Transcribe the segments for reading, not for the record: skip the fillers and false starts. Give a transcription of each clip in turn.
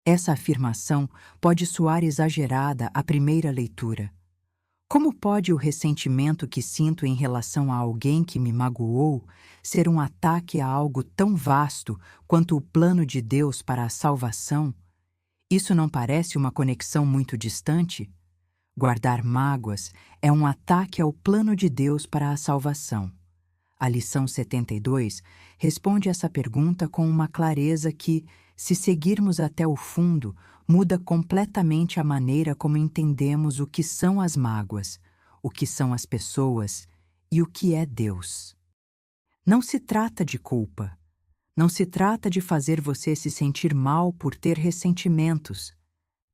Essa afirmação pode soar exagerada à primeira leitura. Como pode o ressentimento que sinto em relação a alguém que me magoou ser um ataque a algo tão vasto quanto o plano de Deus para a salvação? Isso não parece uma conexão muito distante? Guardar mágoas é um ataque ao plano de Deus para a salvação. A lição 72 responde essa pergunta com uma clareza que, se seguirmos até o fundo, muda completamente a maneira como entendemos o que são as mágoas, o que são as pessoas e o que é Deus. Não se trata de culpa. Não se trata de fazer você se sentir mal por ter ressentimentos.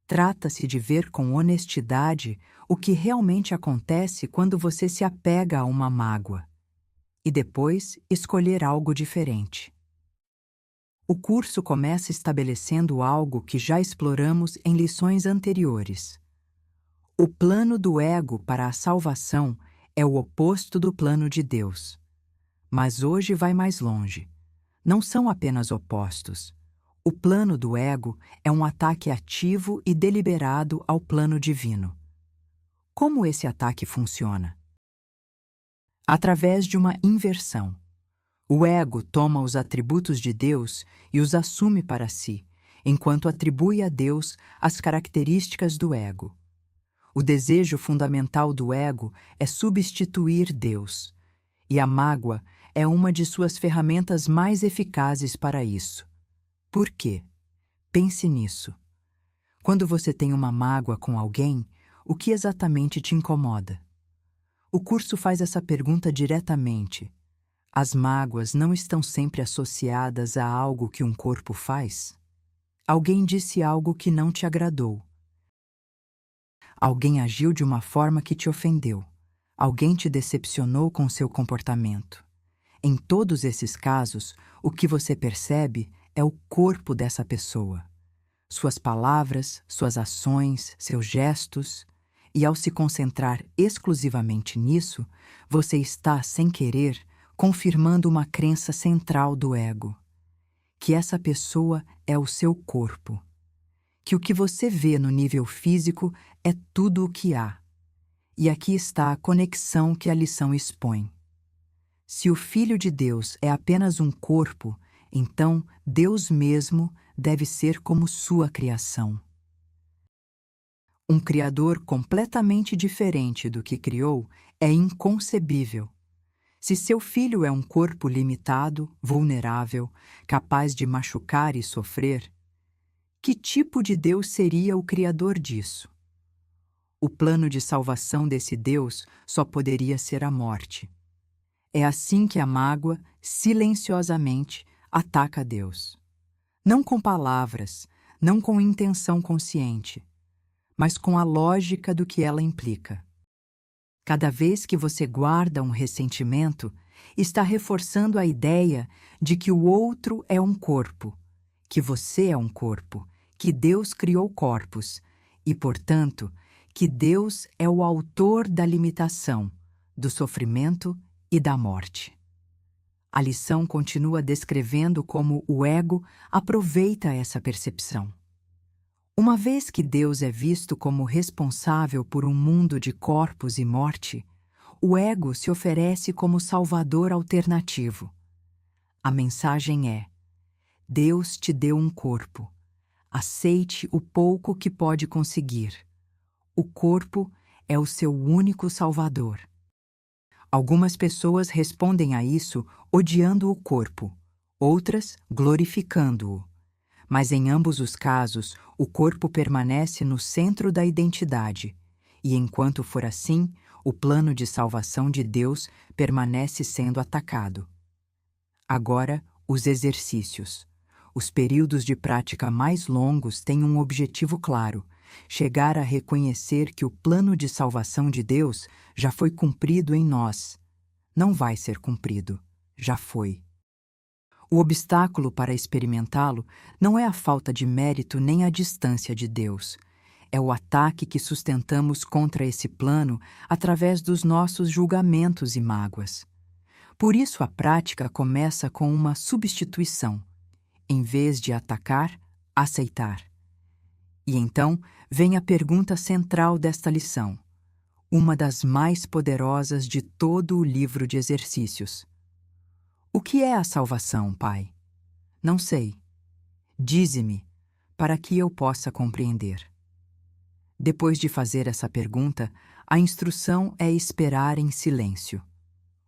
Trata-se de ver com honestidade o que realmente acontece quando você se apega a uma mágoa e depois escolher algo diferente. O curso começa estabelecendo algo que já exploramos em lições anteriores. O plano do ego para a salvação é o oposto do plano de Deus. Mas hoje vai mais longe. Não são apenas opostos. O plano do ego é um ataque ativo e deliberado ao plano divino. Como esse ataque funciona? Através de uma inversão. O ego toma os atributos de Deus e os assume para si, enquanto atribui a Deus as características do ego. O desejo fundamental do ego é substituir Deus, e a mágoa é uma de suas ferramentas mais eficazes para isso. Por quê? Pense nisso. Quando você tem uma mágoa com alguém, o que exatamente te incomoda? O curso faz essa pergunta diretamente. As mágoas não estão sempre associadas a algo que um corpo faz? Alguém disse algo que não te agradou. Alguém agiu de uma forma que te ofendeu. Alguém te decepcionou com seu comportamento. Em todos esses casos, o que você percebe é o corpo dessa pessoa. Suas palavras, suas ações, seus gestos. E ao se concentrar exclusivamente nisso, você está, sem querer, confirmando uma crença central do ego. Que essa pessoa é o seu corpo. Que o que você vê no nível físico é tudo o que há. E aqui está a conexão que a lição expõe. Se o Filho de Deus é apenas um corpo, então Deus mesmo deve ser como sua criação. Um Criador completamente diferente do que criou é inconcebível. Se seu filho é um corpo limitado, vulnerável, capaz de machucar e sofrer, que tipo de Deus seria o Criador disso? O plano de salvação desse Deus só poderia ser a morte. É assim que a mágoa, silenciosamente, ataca Deus. Não com palavras, não com intenção consciente, mas com a lógica do que ela implica. Cada vez que você guarda um ressentimento, está reforçando a ideia de que o outro é um corpo, que você é um corpo, que Deus criou corpos e, portanto, que Deus é o autor da limitação, do sofrimento e da morte. A lição continua descrevendo como o ego aproveita essa percepção. Uma vez que Deus é visto como responsável por um mundo de corpos e morte, o ego se oferece como salvador alternativo. A mensagem é: Deus te deu um corpo. Aceite o pouco que pode conseguir. O corpo é o seu único salvador. Algumas pessoas respondem a isso odiando o corpo, outras glorificando-o. Mas em ambos os casos, o corpo permanece no centro da identidade, e enquanto for assim, o plano de salvação de Deus permanece sendo atacado. Agora, os exercícios. Os períodos de prática mais longos têm um objetivo claro: chegar a reconhecer que o plano de salvação de Deus já foi cumprido em nós. Não vai ser cumprido, já foi. O obstáculo para experimentá-lo não é a falta de mérito nem a distância de Deus. É o ataque que sustentamos contra esse plano através dos nossos julgamentos e mágoas. Por isso a prática começa com uma substituição. Em vez de atacar, aceitar. E então vem a pergunta central desta lição, uma das mais poderosas de todo o livro de exercícios. O que é a salvação, Pai? Não sei. Dize-me, para que eu possa compreender. Depois de fazer essa pergunta, a instrução é esperar em silêncio,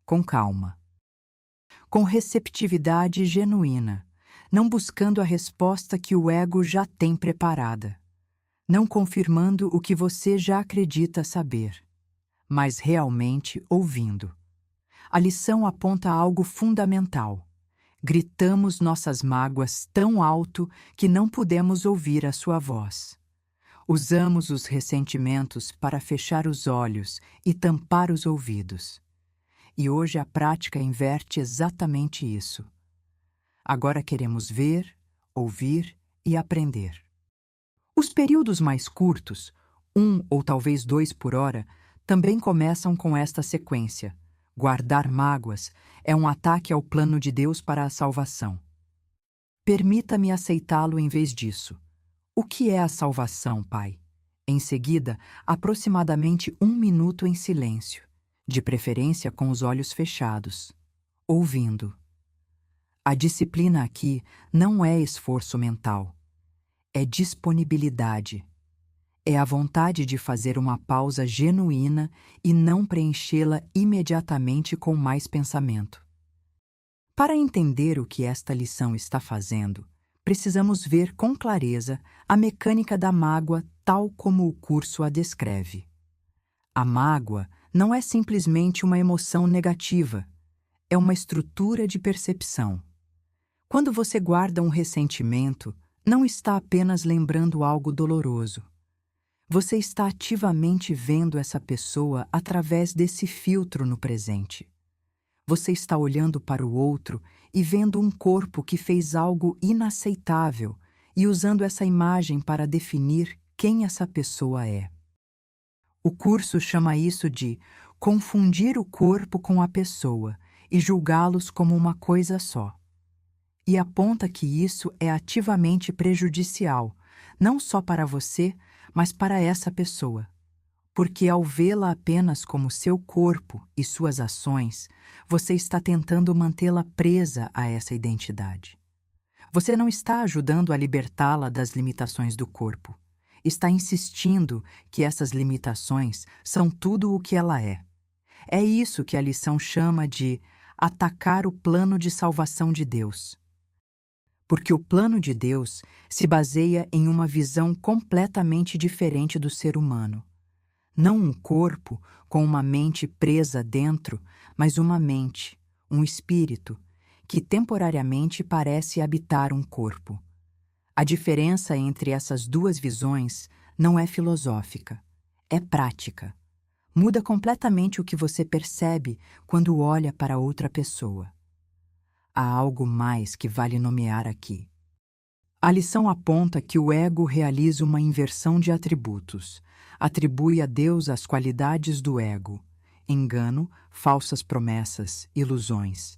com calma, com receptividade genuína, não buscando a resposta que o ego já tem preparada, não confirmando o que você já acredita saber, mas realmente ouvindo. A lição aponta algo fundamental. Gritamos nossas mágoas tão alto que não podemos ouvir a sua voz. Usamos os ressentimentos para fechar os olhos e tampar os ouvidos. E hoje a prática inverte exatamente isso. Agora queremos ver, ouvir e aprender. Os períodos mais curtos, 1 ou talvez 2 por hora, também começam com esta sequência. Guardar mágoas é um ataque ao plano de Deus para a salvação. Permita-me aceitá-lo em vez disso. O que é a salvação, Pai? Em seguida, aproximadamente 1 minuto em silêncio, de preferência com os olhos fechados, ouvindo. A disciplina aqui não é esforço mental, é disponibilidade. É a vontade de fazer uma pausa genuína e não preenchê-la imediatamente com mais pensamento. Para entender o que esta lição está fazendo, precisamos ver com clareza a mecânica da mágoa tal como o curso a descreve. A mágoa não é simplesmente uma emoção negativa, é uma estrutura de percepção. Quando você guarda um ressentimento, não está apenas lembrando algo doloroso. Você está ativamente vendo essa pessoa através desse filtro no presente. Você está olhando para o outro e vendo um corpo que fez algo inaceitável e usando essa imagem para definir quem essa pessoa é. O curso chama isso de confundir o corpo com a pessoa e julgá-los como uma coisa só. E aponta que isso é ativamente prejudicial, não só para você, mas para essa pessoa. Porque ao vê-la apenas como seu corpo e suas ações, você está tentando mantê-la presa a essa identidade. Você não está ajudando a libertá-la das limitações do corpo. Está insistindo que essas limitações são tudo o que ela é. É isso que a lição chama de atacar o plano de salvação de Deus. Porque o plano de Deus se baseia em uma visão completamente diferente do ser humano. Não um corpo com uma mente presa dentro, mas uma mente, um espírito, que temporariamente parece habitar um corpo. A diferença entre essas duas visões não é filosófica, é prática. Muda completamente o que você percebe quando olha para outra pessoa. Há algo mais que vale nomear aqui. A lição aponta que o ego realiza uma inversão de atributos, atribui a Deus as qualidades do ego, engano, falsas promessas, ilusões,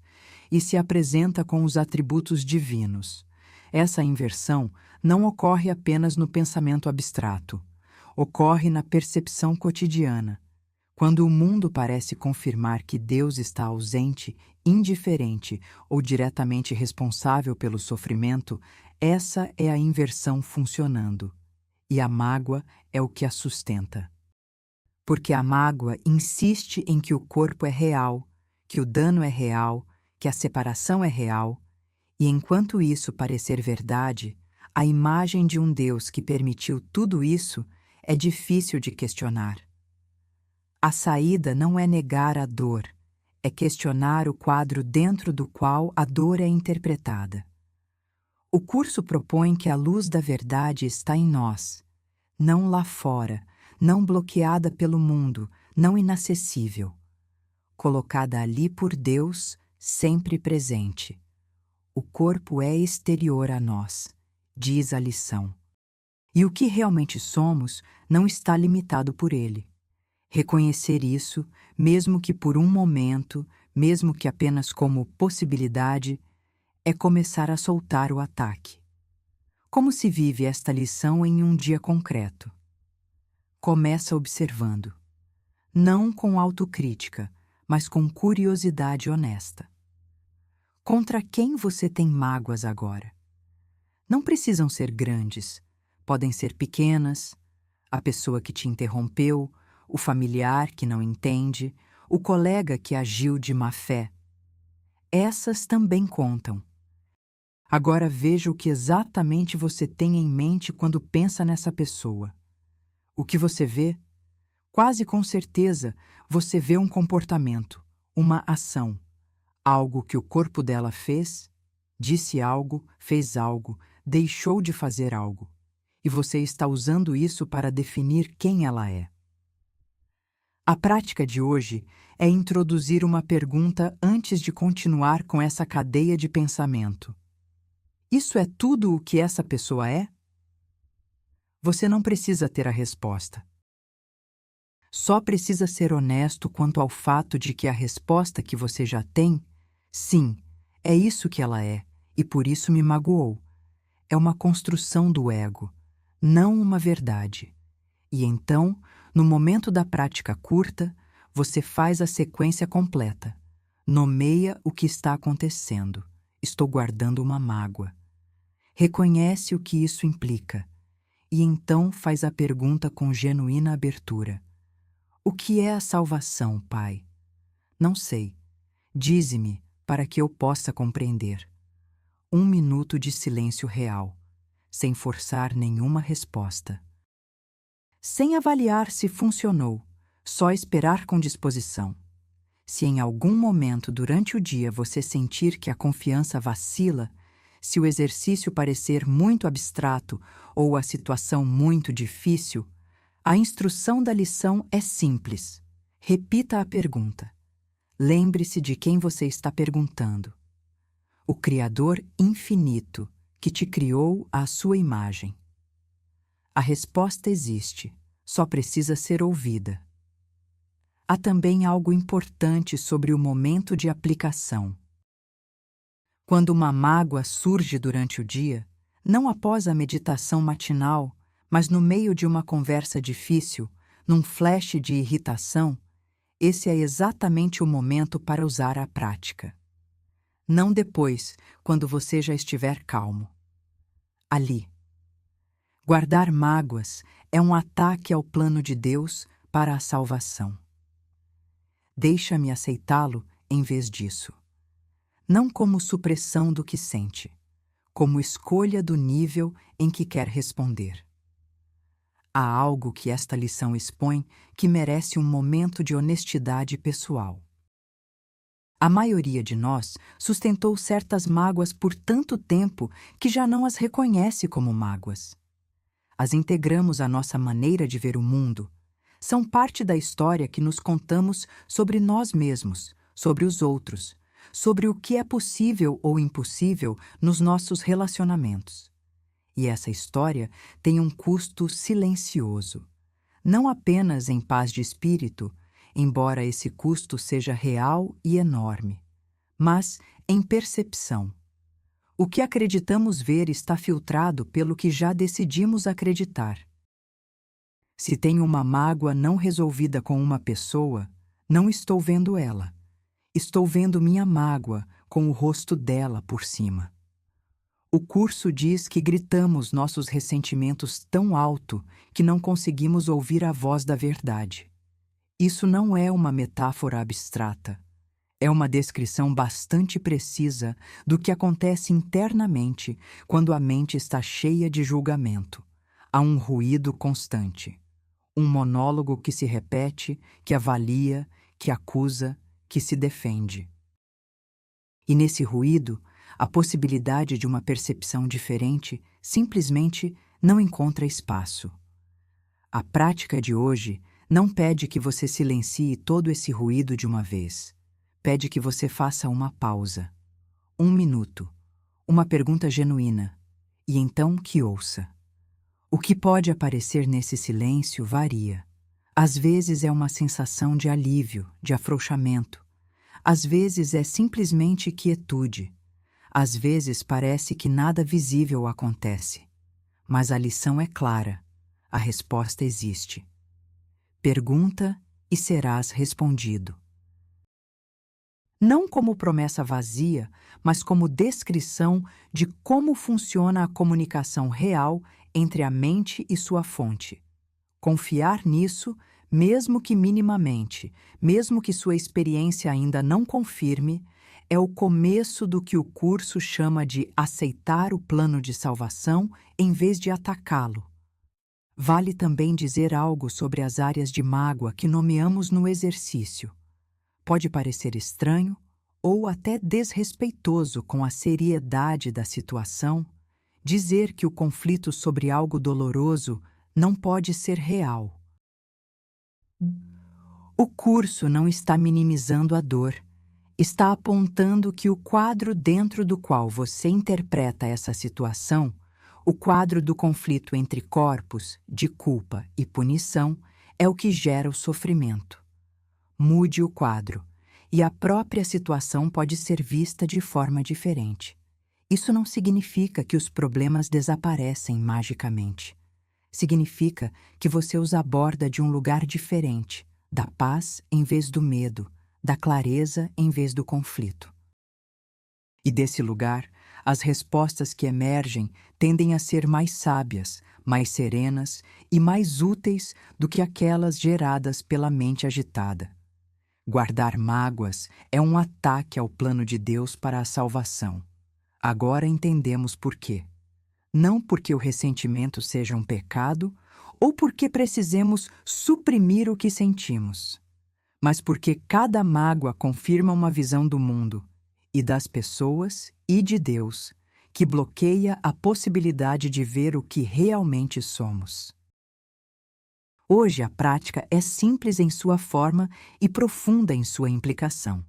e se apresenta com os atributos divinos. Essa inversão não ocorre apenas no pensamento abstrato, ocorre na percepção cotidiana. Quando o mundo parece confirmar que Deus está ausente, indiferente ou diretamente responsável pelo sofrimento, essa é a inversão funcionando. E a mágoa é o que a sustenta. Porque a mágoa insiste em que o corpo é real, que o dano é real, que a separação é real, e enquanto isso parecer verdade, a imagem de um Deus que permitiu tudo isso é difícil de questionar. A saída não é negar a dor, é questionar o quadro dentro do qual a dor é interpretada. O curso propõe que a luz da verdade está em nós, não lá fora, não bloqueada pelo mundo, não inacessível. Colocada ali por Deus, sempre presente. O corpo é exterior a nós, diz a lição. E o que realmente somos não está limitado por ele. Reconhecer isso, mesmo que por um momento, mesmo que apenas como possibilidade, é começar a soltar o ataque. Como se vive esta lição em um dia concreto? Começa observando, não com autocrítica, mas com curiosidade honesta. Contra quem você tem mágoas agora? Não precisam ser grandes, podem ser pequenas, a pessoa que te interrompeu, o familiar que não entende, o colega que agiu de má fé. Essas também contam. Agora veja o que exatamente você tem em mente quando pensa nessa pessoa. O que você vê? Quase com certeza, você vê um comportamento, uma ação, algo que o corpo dela fez, disse algo, fez algo, deixou de fazer algo. E você está usando isso para definir quem ela é. A prática de hoje é introduzir uma pergunta antes de continuar com essa cadeia de pensamento. Isso é tudo o que essa pessoa é? Você não precisa ter a resposta. Só precisa ser honesto quanto ao fato de que a resposta que você já tem, sim, é isso que ela é, e por isso me magoou. É uma construção do ego, não uma verdade. E então, no momento da prática curta, você faz a sequência completa. Nomeia o que está acontecendo. Estou guardando uma mágoa. Reconhece o que isso implica. E então faz a pergunta com genuína abertura. O que é a salvação, Pai? Não sei. Dize-me para que eu possa compreender. 1 minuto de silêncio real, sem forçar nenhuma resposta. Sem avaliar se funcionou, só esperar com disposição. Se em algum momento durante o dia você sentir que a confiança vacila, se o exercício parecer muito abstrato ou a situação muito difícil, a instrução da lição é simples. Repita a pergunta. Lembre-se de quem você está perguntando. O Criador infinito que te criou à sua imagem. A resposta existe, só precisa ser ouvida. Há também algo importante sobre o momento de aplicação. Quando uma mágoa surge durante o dia, não após a meditação matinal, mas no meio de uma conversa difícil, num flash de irritação, esse é exatamente o momento para usar a prática. Não depois, quando você já estiver calmo. Ali. Guardar mágoas é um ataque ao plano de Deus para a salvação. Deixa-me aceitá-lo em vez disso. Não como supressão do que sente, como escolha do nível em que quer responder. Há algo que esta lição expõe que merece um momento de honestidade pessoal. A maioria de nós sustentou certas mágoas por tanto tempo que já não as reconhece como mágoas. As integramos à nossa maneira de ver o mundo. São parte da história que nos contamos sobre nós mesmos, sobre os outros, sobre o que é possível ou impossível nos nossos relacionamentos. E essa história tem um custo silencioso, não apenas em paz de espírito, embora esse custo seja real e enorme, mas em percepção. O que acreditamos ver está filtrado pelo que já decidimos acreditar. Se tenho uma mágoa não resolvida com uma pessoa, não estou vendo ela. Estou vendo minha mágoa com o rosto dela por cima. O curso diz que gritamos nossos ressentimentos tão alto que não conseguimos ouvir a voz da verdade. Isso não é uma metáfora abstrata. É uma descrição bastante precisa do que acontece internamente quando a mente está cheia de julgamento. Há um ruído constante. Um monólogo que se repete, que avalia, que acusa, que se defende. E nesse ruído, a possibilidade de uma percepção diferente simplesmente não encontra espaço. A prática de hoje não pede que você silencie todo esse ruído de uma vez. Pede que você faça uma pausa. 1 minuto. Uma pergunta genuína. E então que ouça. O que pode aparecer nesse silêncio varia. Às vezes é uma sensação de alívio, de afrouxamento. Às vezes é simplesmente quietude. Às vezes parece que nada visível acontece. mas a lição é clara. A resposta existe. Pergunta e serás respondido. Não como promessa vazia, mas como descrição de como funciona a comunicação real entre a mente e sua fonte. Confiar nisso, mesmo que minimamente, mesmo que sua experiência ainda não confirme, é o começo do que o curso chama de aceitar o plano de salvação em vez de atacá-lo. Vale também dizer algo sobre as áreas de mágoa que nomeamos no exercício. Pode parecer estranho ou até desrespeitoso com a seriedade da situação dizer que o conflito sobre algo doloroso não pode ser real. O curso não está minimizando a dor, está apontando que o quadro dentro do qual você interpreta essa situação, o quadro do conflito entre corpos, de culpa e punição, é o que gera o sofrimento. Mude o quadro, e a própria situação pode ser vista de forma diferente. Isso não significa que os problemas desaparecem magicamente. Significa que você os aborda de um lugar diferente, da paz em vez do medo, da clareza em vez do conflito. E desse lugar, as respostas que emergem tendem a ser mais sábias, mais serenas e mais úteis do que aquelas geradas pela mente agitada. Guardar mágoas é um ataque ao plano de Deus para a salvação. Agora entendemos por quê. Não porque o ressentimento seja um pecado ou porque precisemos suprimir o que sentimos, mas porque cada mágoa confirma uma visão do mundo e das pessoas e de Deus que bloqueia a possibilidade de ver o que realmente somos. Hoje a prática é simples em sua forma e profunda em sua implicação.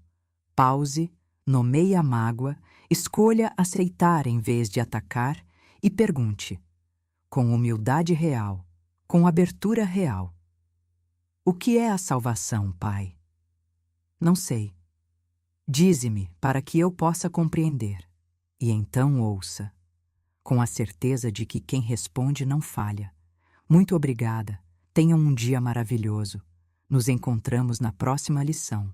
Pause, nomeie a mágoa, escolha aceitar em vez de atacar e pergunte, com humildade real, com abertura real: o que é a salvação, Pai? Não sei. Dize-me para que eu possa compreender. E então ouça, com a certeza de que quem responde não falha. Muito obrigada. Tenham um dia maravilhoso. Nos encontramos na próxima lição.